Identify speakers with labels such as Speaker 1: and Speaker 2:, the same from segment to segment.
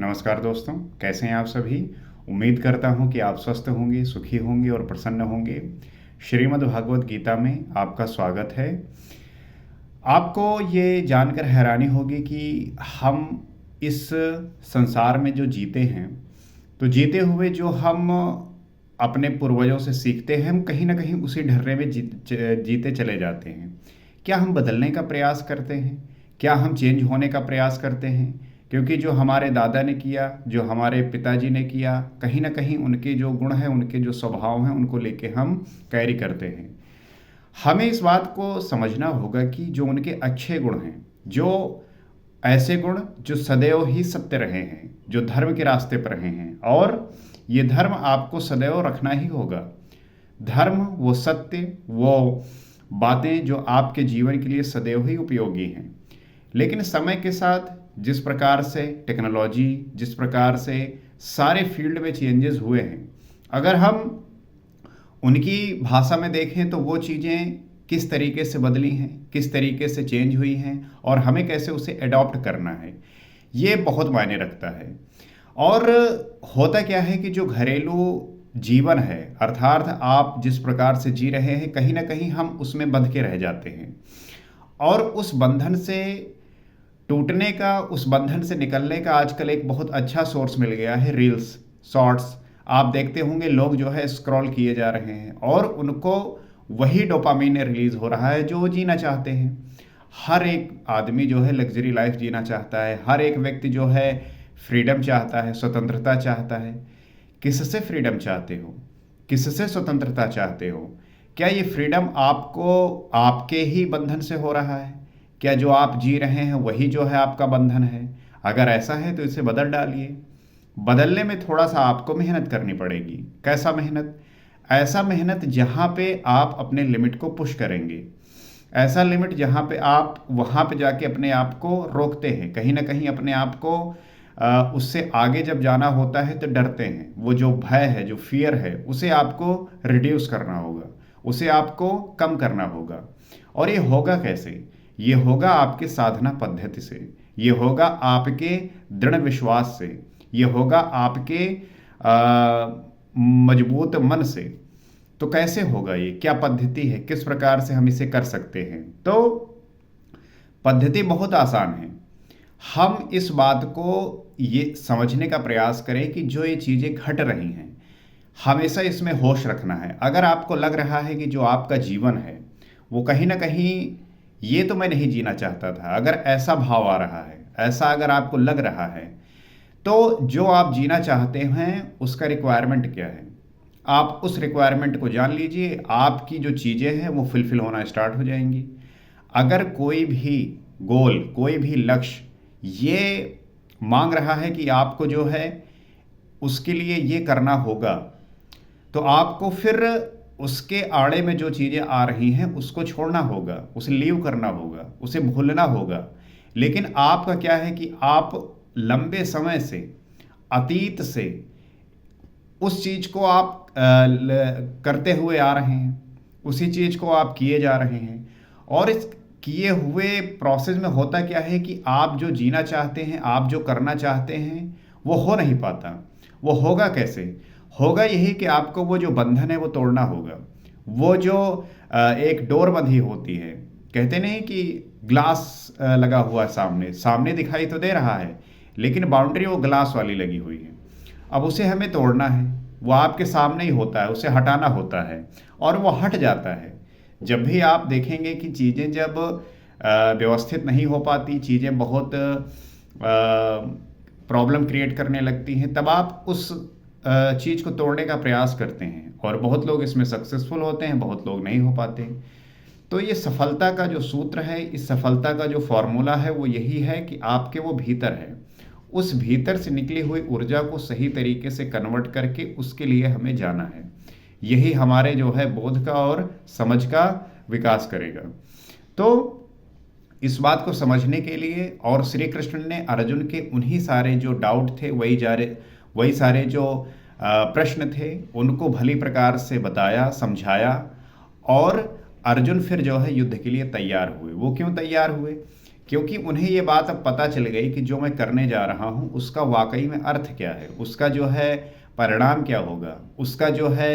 Speaker 1: नमस्कार दोस्तों, कैसे हैं आप सभी। उम्मीद करता हूं कि आप स्वस्थ होंगे, सुखी होंगे और प्रसन्न होंगे। श्रीमद् भागवत गीता में आपका स्वागत है। आपको ये जानकर हैरानी होगी कि हम इस संसार में जो जीते हैं, तो जीते हुए जो हम अपने पूर्वजों से सीखते हैं, हम कहीं ना कहीं उसी ढर्रे में जीते चले जाते हैं। क्या हम बदलने का प्रयास करते हैं? क्या हम चेंज होने का प्रयास करते हैं? क्योंकि जो हमारे दादा ने किया, जो हमारे पिताजी ने किया, कहीं ना कहीं उनके जो गुण हैं, उनके जो स्वभाव हैं, उनको लेके हम कैरी करते हैं। हमें इस बात को समझना होगा कि जो उनके अच्छे गुण हैं, जो ऐसे गुण जो सदैव ही सत्य रहे हैं, जो धर्म के रास्ते पर रहे हैं, और ये धर्म आपको सदैव रखना ही होगा। धर्म, वो सत्य, वो बातें जो आपके जीवन के लिए सदैव ही उपयोगी हैं। लेकिन समय के साथ जिस प्रकार से टेक्नोलॉजी, जिस प्रकार से सारे फील्ड में चेंजेस हुए हैं, अगर हम उनकी भाषा में देखें तो वो चीज़ें किस तरीके से बदली हैं, किस तरीके से चेंज हुई हैं, और हमें कैसे उसे अडॉप्ट करना है, ये बहुत मायने रखता है। और होता क्या है कि जो घरेलू जीवन है, अर्थात आप जिस प्रकार से जी रहे हैं, कहीं ना कहीं हम उसमें बंध के रह जाते हैं। और उस बंधन से टूटने का, उस बंधन से निकलने का आजकल एक बहुत अच्छा सोर्स मिल गया है, रील्स, शॉर्ट्स। आप देखते होंगे लोग जो है स्क्रॉल किए जा रहे हैं और उनको वही डोपामीन रिलीज हो रहा है जो वो जीना चाहते हैं। हर एक आदमी जो है लग्जरी लाइफ जीना चाहता है, हर एक व्यक्ति जो है फ्रीडम चाहता है, स्वतंत्रता चाहता है। किससे फ्रीडम चाहते हो? किससे स्वतंत्रता चाहते हो? क्या ये फ्रीडम आपको आपके ही बंधन से हो रहा है? क्या जो आप जी रहे हैं वही जो है आपका बंधन है? अगर ऐसा है तो इसे बदल डालिए। बदलने में थोड़ा सा आपको मेहनत करनी पड़ेगी। कैसा मेहनत? ऐसा मेहनत जहाँ पे आप अपने लिमिट को पुश करेंगे। ऐसा लिमिट जहाँ पे आप वहाँ पे जाके अपने आप को रोकते हैं, कहीं ना कहीं अपने आप को उससे आगे जब जाना होता है तो डरते हैं। वो जो भय है, जो फियर है, उसे आपको रिड्यूस करना होगा, उसे आपको कम करना होगा। और ये होगा कैसे? ये होगा आपके साधना पद्धति से, ये होगा आपके दृढ़ विश्वास से, ये होगा आपके मजबूत मन से। तो कैसे होगा ये? क्या पद्धति है? किस प्रकार से हम इसे कर सकते हैं? तो पद्धति बहुत आसान है। हम इस बात को ये समझने का प्रयास करें कि जो ये चीज़ें घट रही हैं, हमेशा इसमें होश रखना है। अगर आपको लग रहा है कि जो आपका जीवन है वो कहीं ना कहीं ये तो मैं नहीं जीना चाहता था, अगर ऐसा भाव आ रहा है, ऐसा अगर आपको लग रहा है, तो जो आप जीना चाहते हैं उसका रिक्वायरमेंट क्या है, आप उस रिक्वायरमेंट को जान लीजिए। आपकी जो चीज़ें हैं वो फुलफिल होना स्टार्ट हो जाएंगी। अगर कोई भी गोल, कोई भी लक्ष्य ये मांग रहा है कि आपको जो है उसके लिए ये करना होगा, तो आपको फिर उसके आड़े में जो चीज़ें आ रही हैं उसको छोड़ना होगा, उसे लीव करना होगा, उसे भूलना होगा। लेकिन आपका क्या है कि आप लंबे समय से, अतीत से उस चीज़ को आप करते हुए आ रहे हैं, उसी चीज़ को आप किए जा रहे हैं। और इस किए हुए प्रोसेस में होता क्या है कि आप जो जीना चाहते हैं, आप जो करना चाहते हैं, वो हो नहीं पाता। वो होगा कैसे? होगा यही कि आपको वो जो बंधन है वो तोड़ना होगा। वो जो एक डोर बंधी होती है, कहते नहीं कि ग्लास लगा हुआ है, सामने सामने दिखाई तो दे रहा है, लेकिन बाउंड्री वो ग्लास वाली लगी हुई है। अब उसे हमें तोड़ना है। वो आपके सामने ही होता है, उसे हटाना होता है, और वो हट जाता है। जब भी आप देखेंगे कि चीज़ें जब व्यवस्थित नहीं हो पाती, चीज़ें बहुत प्रॉब्लम क्रिएट करने लगती हैं, तब आप उस चीज़ को तोड़ने का प्रयास करते हैं। और बहुत लोग इसमें सक्सेसफुल होते हैं, बहुत लोग नहीं हो पाते। तो ये सफलता का जो सूत्र है, इस सफलता का जो फॉर्मूला है, वो यही है कि आपके वो भीतर है, उस भीतर से निकली हुई ऊर्जा को सही तरीके से कन्वर्ट करके उसके लिए हमें जाना है। यही हमारे जो है बोध का और समझ का विकास करेगा। तो इस बात को समझने के लिए, और श्री कृष्ण ने अर्जुन के उन्हीं सारे जो डाउट थे, वही सारे जो प्रश्न थे, उनको भली प्रकार से बताया, समझाया, और अर्जुन फिर जो है युद्ध के लिए तैयार हुए। वो क्यों तैयार हुए? क्योंकि उन्हें ये बात अब पता चल गई कि जो मैं करने जा रहा हूँ उसका वाकई में अर्थ क्या है, उसका जो है परिणाम क्या होगा, उसका जो है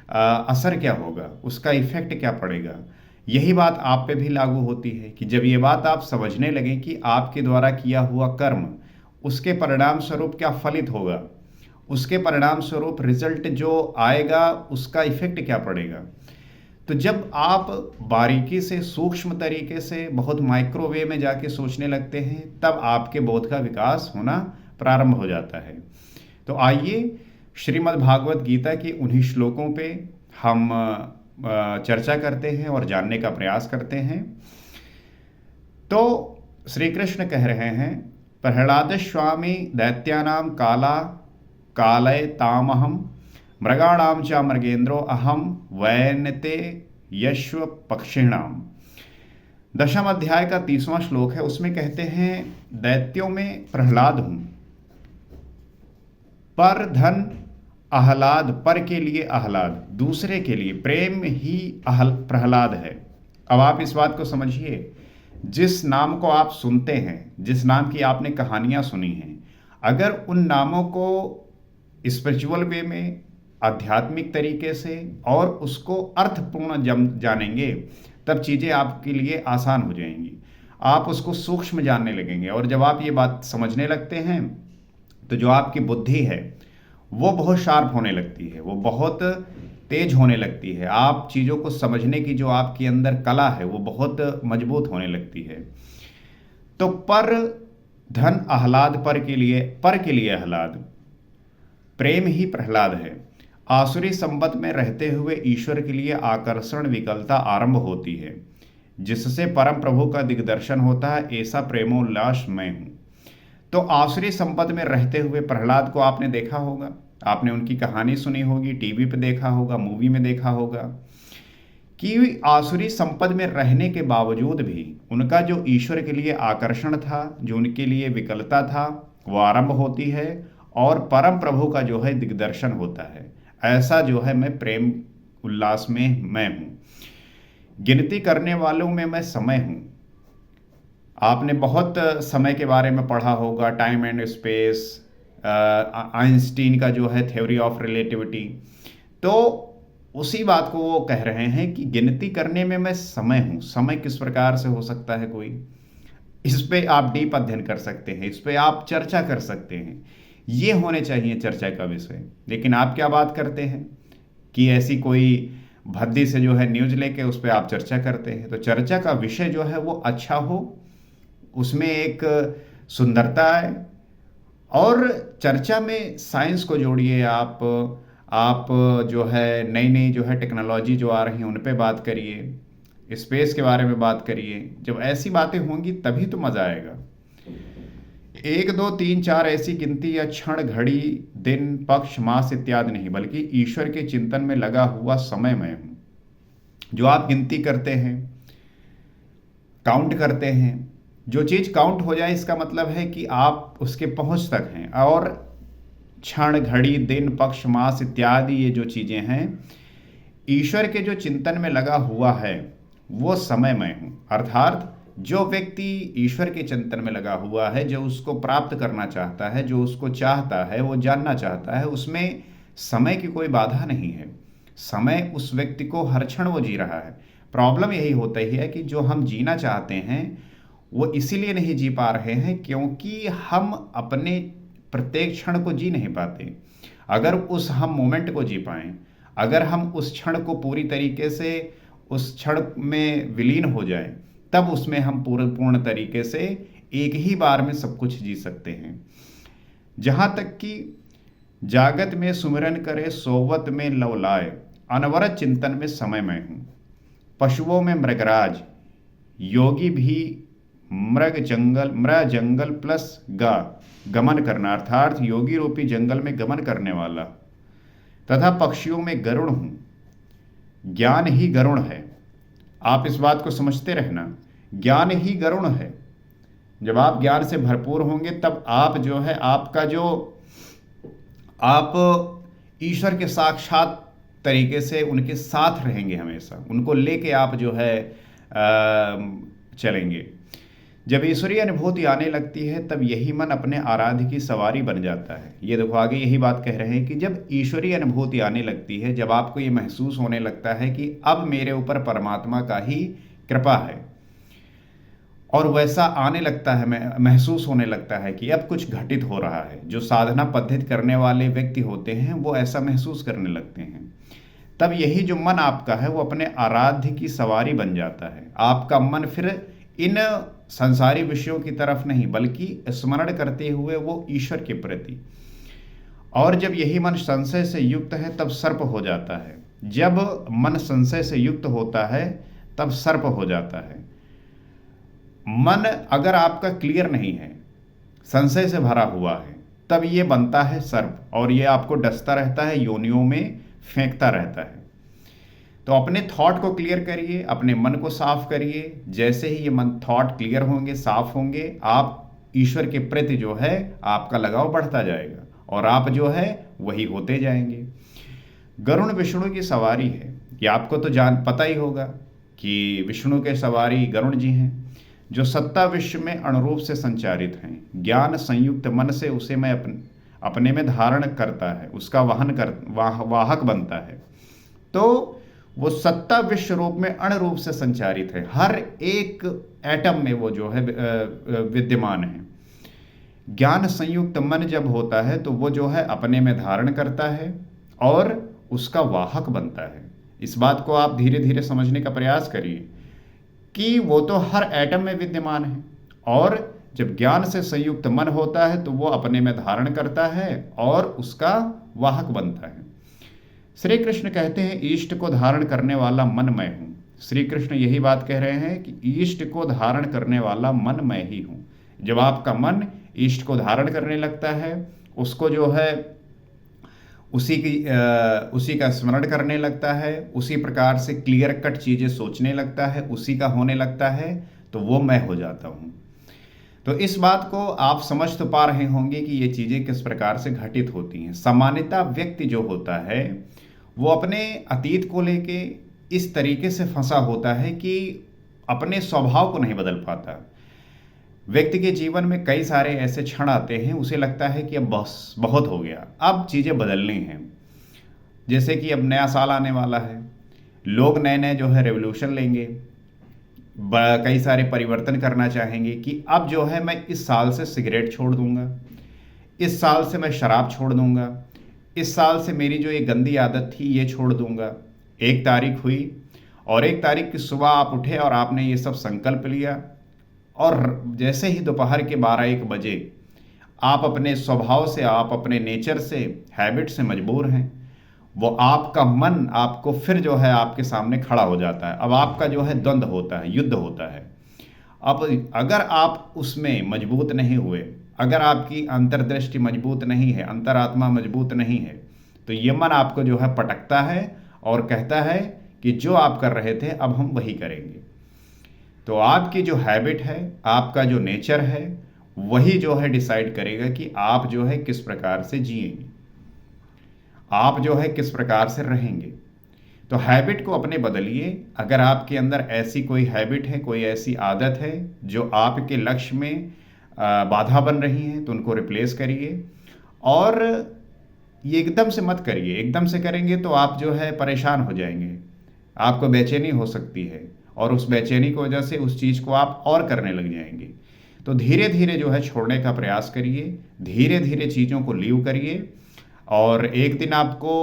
Speaker 1: असर क्या होगा, उसका इफेक्ट क्या पड़ेगा। यही बात आप पे भी लागू होती है कि जब ये बात आप समझने लगें कि आपके द्वारा किया हुआ कर्म उसके परिणाम स्वरूप क्या फलित होगा, उसके परिणाम स्वरूप रिजल्ट जो आएगा उसका इफेक्ट क्या पड़ेगा। तो जब आप बारीकी से सूक्ष्म तरीके से बहुत माइक्रोवेव में जाके सोचने लगते हैं तब आपके बोध का विकास होना प्रारंभ हो जाता है। तो आइए श्रीमद् भागवत गीता के उन्हीं श्लोकों पे हम चर्चा करते हैं और जानने का प्रयास करते हैं। तो श्री कृष्ण कह रहे हैं, प्रहलाद स्वामी दैत्यानाम काला कालय तामहम मृगाणाम च मृगेंद्रो अहम वैनते यश्व पक्षिणाम। दशम अध्याय का 30वां श्लोक है, उसमें कहते हैं दैत्यों में प्रहलाद हूं, पर धन आह्लाद, पर के लिए आह्लाद, दूसरे के लिए प्रेम ही प्रहलाद है। अब आप इस बात को समझिए, जिस नाम को आप सुनते हैं, जिस नाम की आपने कहानियां सुनी हैं, अगर उन नामों को स्पिरिचुअल वे में आध्यात्मिक तरीके से और उसको अर्थपूर्ण जानेंगे तब चीज़ें आपके लिए आसान हो जाएंगी, आप उसको सूक्ष्म जानने लगेंगे। और जब आप ये बात समझने लगते हैं तो जो आपकी बुद्धि है वो बहुत शार्प होने लगती है, वो बहुत तेज होने लगती है। आप चीज़ों को समझने की जो आपके अंदर कला है वो बहुत मजबूत होने लगती है। तो पर धन आह्लाद, पर के लिए आह्लाद, प्रेम ही प्रहलाद है। आसुरी संपत्ति में रहते हुए ईश्वर के लिए आकर्षण विकलता आरंभ होती है, जिससे परम प्रभु का दिग्दर्शन होता है, ऐसा प्रेमोल्लास मैं हूं। तो आसुरी संपत्ति में रहते हुए प्रहलाद को आपने देखा होगा, आपने उनकी कहानी सुनी होगी, टीवी पे देखा होगा, मूवी में देखा होगा कि आसुरी संपत्ति में रहने के बावजूद भी उनका जो ईश्वर के लिए आकर्षण था, जो उनके लिए विकलता था, वो आरंभ होती है और परम प्रभु का जो है दिग्दर्शन होता है। ऐसा जो है मैं प्रेम उल्लास में मैं हूं। गिनती करने वालों में मैं समय हूं। आपने बहुत समय के बारे में पढ़ा होगा, टाइम एंड स्पेस, आइंस्टीन का जो है थ्योरी ऑफ रिलेटिविटी। तो उसी बात को वो कह रहे हैं कि गिनती करने में मैं समय हूं। समय किस प्रकार से हो सकता है कोई, इस पे आप डीप अध्ययन कर सकते हैं, इस पे आप चर्चा कर सकते हैं, ये होने चाहिए चर्चा का विषय। लेकिन आप क्या बात करते हैं कि ऐसी कोई भद्दी से जो है न्यूज लेके उस पर आप चर्चा करते हैं। तो चर्चा का विषय जो है वो अच्छा हो, उसमें एक सुंदरता है, और चर्चा में साइंस को जोड़िए। आप जो है नई नई जो है टेक्नोलॉजी जो आ रही है उन पे बात करिए, स्पेस के बारे में बात करिए। जब ऐसी बातें होंगी तभी तो मज़ा आएगा। 1 2 3 4 ऐसी गिनती या क्षण, घड़ी, दिन, पक्ष, मास इत्यादि नहीं, बल्कि ईश्वर के चिंतन में लगा हुआ समय मैं हूं। जो आप गिनती करते हैं, काउंट करते हैं, जो चीज़ काउंट हो जाए इसका मतलब है कि आप उसके पहुंच तक हैं। और क्षण, घड़ी, दिन, पक्ष, मास इत्यादि ये जो चीज़ें हैं, ईश्वर के जो चिंतन में लगा हुआ है वो समय मैं हूं। अर्थात जो व्यक्ति ईश्वर के चिंतन में लगा हुआ है, जो उसको प्राप्त करना चाहता है, जो उसको चाहता है, वो जानना चाहता है, उसमें समय की कोई बाधा नहीं है। समय उस व्यक्ति को हर क्षण वो जी रहा है। प्रॉब्लम यही होता ही है कि जो हम जीना चाहते हैं वो इसीलिए नहीं जी पा रहे हैं क्योंकि हम अपने प्रत्येक क्षण को जी नहीं पाते। अगर उस हम मोमेंट को जी पाएं, अगर हम उस क्षण को पूरी तरीके से उस क्षण में विलीन हो जाएं, तब उसमें हम पूर्ण तरीके से एक ही बार में सब कुछ जी सकते हैं। जहाँ तक कि जागत में सुमिरन करे, सोवत में लवलाए, अनवरत चिंतन में समय मैं हूँ। पशुओं में मृगराज, योगी भी मृग जंगल प्लस गमन करना, अर्थात योगी रूपी जंगल में गमन करने वाला। तथा पक्षियों में गरुड़ हूँ, ज्ञान ही गरुड़ है। आप इस बात को समझते रहना, ज्ञान ही गरुड़ है। जब आप ज्ञान से भरपूर होंगे तब आप जो है आपका जो आप ईश्वर के साक्षात तरीके से उनके साथ रहेंगे, हमेशा उनको लेके आप जो है चलेंगे। जब ईश्वरीय अनुभूति आने लगती है तब यही मन अपने आराध्य की सवारी बन जाता है। ये देखो आगे यही बात कह रहे हैं कि जब ईश्वरीय अनुभूति आने लगती है, जब आपको ये महसूस होने लगता है कि अब मेरे ऊपर परमात्मा का ही कृपा है, और वैसा आने लगता है, महसूस होने लगता है कि अब कुछ घटित हो रहा है। जो साधना पद्धति करने वाले व्यक्ति होते हैं वो ऐसा महसूस करने लगते हैं। तब यही जो मन आपका है वो अपने आराध्य की सवारी बन जाता है। आपका मन फिर इन संसारी विषयों की तरफ नहीं बल्कि स्मरण करते हुए वो ईश्वर के प्रति। और जब यही मन संशय से युक्त है तब सर्प हो जाता है। जब मन संशय से युक्त होता है तब सर्प हो जाता है। मन अगर आपका क्लियर नहीं है, संशय से भरा हुआ है, तब ये बनता है सर्प, और ये आपको डसता रहता है, योनियों में फेंकता रहता है। तो अपने थॉट को क्लियर करिए, अपने मन को साफ करिए। जैसे ही ये मन थॉट क्लियर होंगे, साफ होंगे, आप ईश्वर के प्रति जो है आपका लगाव बढ़ता जाएगा और आप जो है वही होते जाएंगे। गरुण विष्णु की सवारी है, ये आपको तो पता ही होगा कि विष्णु के सवारी गरुण जी हैं, जो सत्ता विश्व में अणुरूप से संचारित हैं। ज्ञान संयुक्त मन से उसे मैं अपने में धारण करता है, उसका वाहक बनता है। तो वो सत्ता विश्व रूप में अणुरूप से संचारित है, हर एक एटम में वो जो है विद्यमान है। ज्ञान संयुक्त मन जब होता है तो वो जो है अपने में धारण करता है और उसका वाहक बनता है। इस बात को आप धीरे धीरे समझने का प्रयास करिए कि वो तो हर एटम में विद्यमान है, और जब ज्ञान से संयुक्त मन होता है तो वो अपने में धारण करता है और उसका वाहक बनता है। श्री कृष्ण कहते हैं इष्ट को धारण करने वाला मन मैं हूँ। श्री कृष्ण यही बात कह रहे हैं कि इष्ट को धारण करने वाला मन मैं ही हूँ। जब आपका मन इष्ट को धारण करने लगता है, उसको जो है उसी का स्मरण करने लगता है, उसी प्रकार से क्लियर कट चीज़ें सोचने लगता है, उसी का होने लगता है, तो वो मैं हो जाता हूँ। तो इस बात को आप समझ तो पा रहे होंगे कि ये चीज़ें किस प्रकार से घटित होती हैं। सामान्यतः व्यक्ति जो होता है वो अपने अतीत को लेके इस तरीके से फंसा होता है कि अपने स्वभाव को नहीं बदल पाता। व्यक्ति के जीवन में कई सारे ऐसे क्षण आते हैं, उसे लगता है कि अब बस बहुत हो गया, अब चीज़ें बदलनी हैं। जैसे कि अब नया साल आने वाला है, लोग नए नए जो है रेवोल्यूशन लेंगे, कई सारे परिवर्तन करना चाहेंगे कि अब जो है मैं इस साल से सिगरेट छोड़ दूंगा, इस साल से मैं शराब छोड़ दूंगा, इस साल से मेरी जो ये गंदी आदत थी ये छोड़ दूंगा। 1 तारीख हुई और 1 तारीख की सुबह आप उठे और आपने ये सब संकल्प लिया, और जैसे ही दोपहर के 12-1 बजे आप अपने स्वभाव से, आप अपने नेचर से, हैबिट से मजबूर हैं, वो आपका मन आपको फिर जो है आपके सामने खड़ा हो जाता है। अब आपका जो है द्वंद्व होता है, युद्ध होता है। अब अगर आप उसमें मजबूत नहीं हुए, अगर आपकी अंतर्दृष्टि मजबूत नहीं है, अंतरात्मा मजबूत नहीं है, तो ये मन आपको जो है पटकता है और कहता है कि जो आप कर रहे थे अब हम वही करेंगे। तो आपकी जो हैबिट है, आपका जो नेचर है, वही जो है डिसाइड करेगा कि आप जो है किस प्रकार से जिएंगे, आप जो है किस प्रकार से रहेंगे। तो हैबिट को अपने बदलिए। अगर आपके अंदर ऐसी कोई हैबिट है, कोई ऐसी आदत है जो आपके लक्ष्य में बाधा बन रही है, तो उनको रिप्लेस करिए। और ये एकदम से मत करिए, एकदम से करेंगे तो आप जो है परेशान हो जाएंगे, आपको बेचैनी हो सकती है, और उस बेचैनी की वजह से उस चीज़ को आप और करने लग जाएंगे। तो धीरे धीरे जो है छोड़ने का प्रयास करिए, धीरे धीरे चीज़ों को लीव करिए, और एक दिन आपको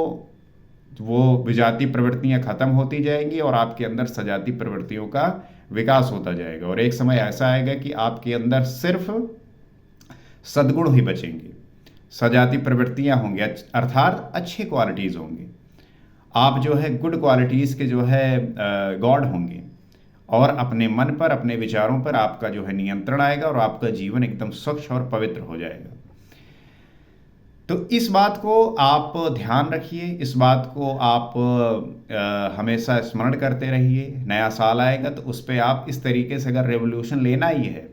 Speaker 1: वो विजातीय प्रवृत्तियां खत्म होती जाएंगी और आपके अंदर सजातीय प्रवृत्तियों का विकास होता जाएगा। और एक समय ऐसा आएगा कि आपके अंदर सिर्फ सद्गुण ही बचेंगे, सजातीय प्रवृत्तियां होंगी, अर्थात अच्छी क्वालिटीज़ होंगी। आप जो है गुड क्वालिटीज़ के जो है गॉड होंगे, और अपने मन पर, अपने विचारों पर आपका जो है नियंत्रण आएगा और आपका जीवन एकदम स्वच्छ और पवित्र हो जाएगा। तो इस बात को आप ध्यान रखिए, इस बात को आप हमेशा स्मरण करते रहिए। नया साल आएगा तो उस पर आप इस तरीके से, अगर रेवोल्यूशन लेना ही है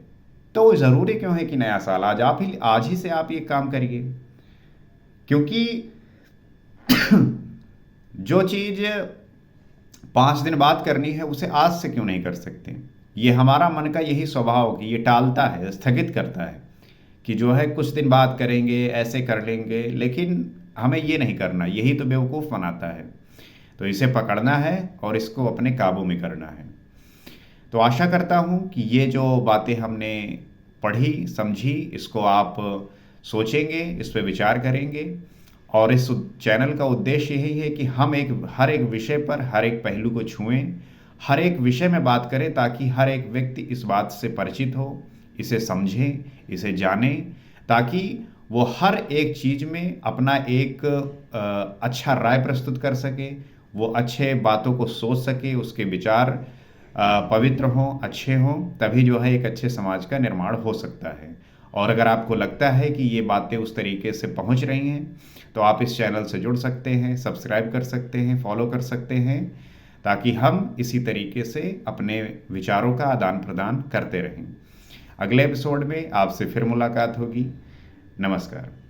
Speaker 1: तो ज़रूरी क्यों है कि नया साल आज ही से आप ये काम करिए। क्योंकि जो चीज़ 5 दिन बाद करनी है उसे आज से क्यों नहीं कर सकते। ये हमारा मन का यही स्वभाव कि ये टालता है, स्थगित करता है कि जो है कुछ दिन बात करेंगे, ऐसे कर लेंगे, लेकिन हमें ये नहीं करना, यही तो बेवकूफ़ बनाता है। तो इसे पकड़ना है और इसको अपने काबू में करना है। तो आशा करता हूँ कि ये जो बातें हमने पढ़ी, समझी, इसको आप सोचेंगे, इस पे विचार करेंगे। और इस चैनल का उद्देश्य यही है कि हम हर एक विषय पर हर एक पहलू को छुएं, हर एक विषय में बात करें, ताकि हर एक व्यक्ति इस बात से परिचित हो, इसे समझे, इसे जाने, ताकि वो हर एक चीज़ में अपना एक अच्छा राय प्रस्तुत कर सके, वो अच्छे बातों को सोच सके, उसके विचार पवित्र हों, अच्छे हों, तभी जो है एक अच्छे समाज का निर्माण हो सकता है। और अगर आपको लगता है कि ये बातें उस तरीके से पहुंच रही हैं, तो आप इस चैनल से जुड़ सकते हैं, सब्सक्राइब कर सकते हैं, फॉलो कर सकते हैं, ताकि हम इसी तरीके से अपने विचारों का आदान प्रदान करते रहें। अगले एपिसोड में आपसे फिर मुलाकात होगी। नमस्कार।